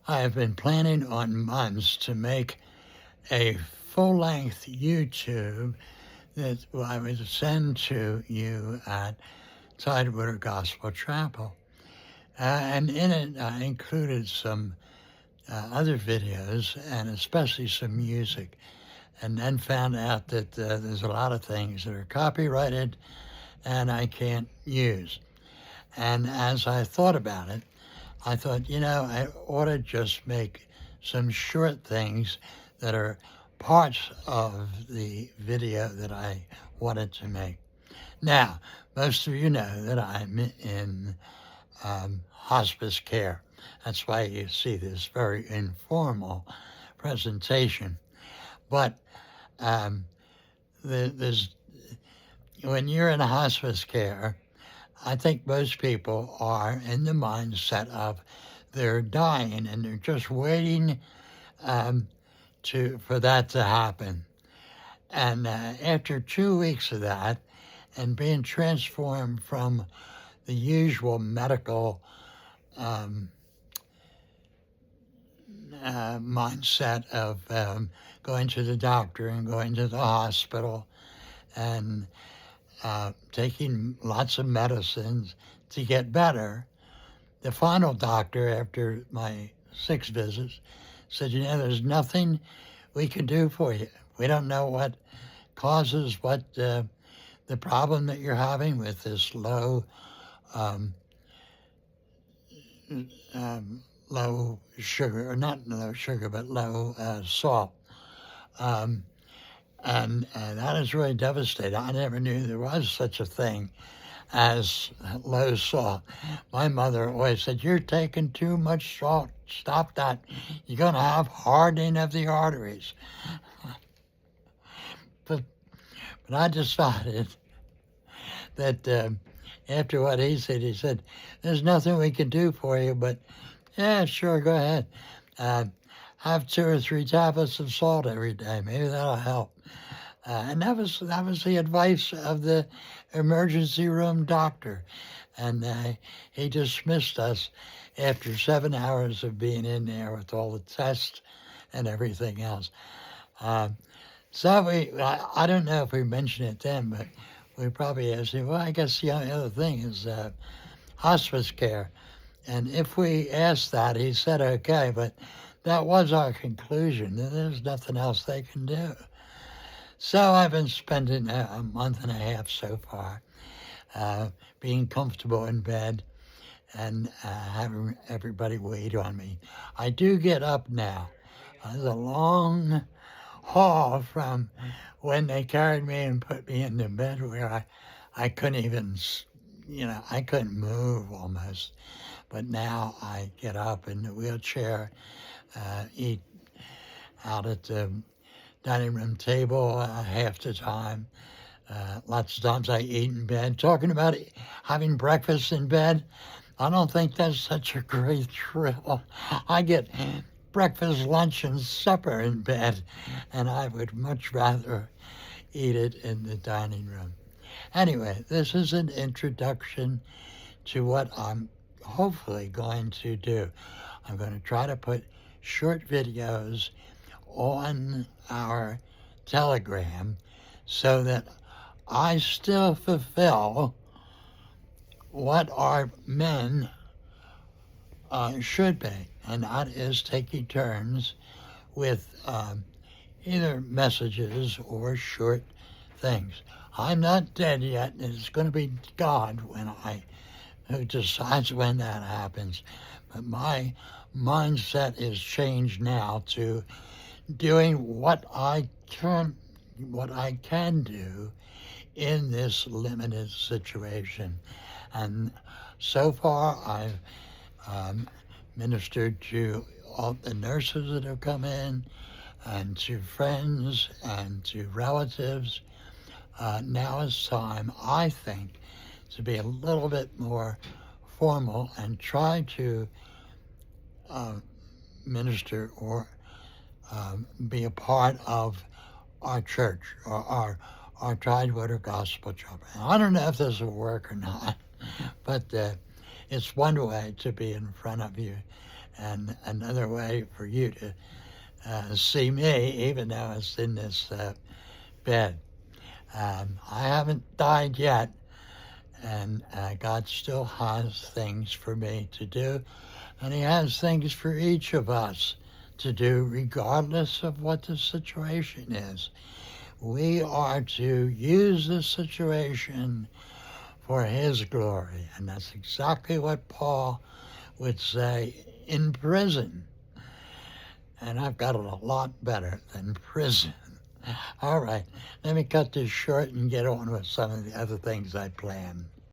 I have been planning on months to make a full-length YouTube that I would send to you at Tidewater Gospel Chapel. And in it, I included some other videos and especially some music, and then found out that there's a lot of things that are copyrighted and I can't use. And as I thought about it, I thought, I ought to just make some short things that are parts of the video that I wanted to make. Now, most of you know that I'm in hospice care. That's why you see this very informal presentation. But there's when you're in hospice care, I think most people are in the mindset of they're dying and they're just waiting for that to happen. And after 2 weeks of that, and being transformed from the usual medical mindset of going to the doctor and going to the hospital and taking lots of medicines to get better, the final doctor, after my 6 visits, said, there's nothing we can do for you. We don't know what causes the problem that you're having with this low sugar, or not low sugar, but low salt. And that is really devastating. I never knew there was such a thing as low salt. My mother always said, you're taking too much salt. Stop that. You're going to have hardening of the arteries. But I decided that after what he said, there's nothing we can do for you, but yeah, sure, go ahead. Have 2 or 3 tablets of salt every day. Maybe that'll help. And that was the advice of the emergency room doctor. And he dismissed us after 7 hours of being in there with all the tests and everything else. So I don't know if we mentioned it then, but we probably asked him, well, I guess the only other thing is hospice care. And if we asked that, he said, okay, but that was our conclusion. There's nothing else they can do. So I've been spending a month and a half so far being comfortable in bed and having everybody wait on me. I do get up now. There's a long haul from when they carried me and put me in the bed where I couldn't even, I couldn't move almost. But now I get up in the wheelchair, eat out at the dining room table half the time. Lots of times I eat in bed. Talking about having breakfast in bed, I don't think that's such a great thrill. I get breakfast, lunch, and supper in bed, and I would much rather eat it in the dining room. Anyway, this is an introduction to what I'm hopefully going to do. I'm going to try to put short videos on our Telegram so that I still fulfill what our men should be, and that is taking turns with either messages or short things. I'm not dead yet, and it's going to be God who decides when that happens. But my mindset is changed now to doing what I can do in this limited situation. And so far, I've ministered to all the nurses that have come in, and to friends and to relatives. Now is time, I think, to be a little bit more formal and try to minister or be a part of our church or our Tidewater Gospel Chapel. I don't know if this will work or not, but it's one way to be in front of you and another way for you to see me, even though it's in this bed. I haven't died yet, and God still has things for me to do, and He has things for each of us to do, regardless of what the situation is. We are to use the situation for His glory, and that's exactly what Paul would say in prison. And I've got it a lot better than prison. All right, let me cut this short and get on with some of the other things I planned.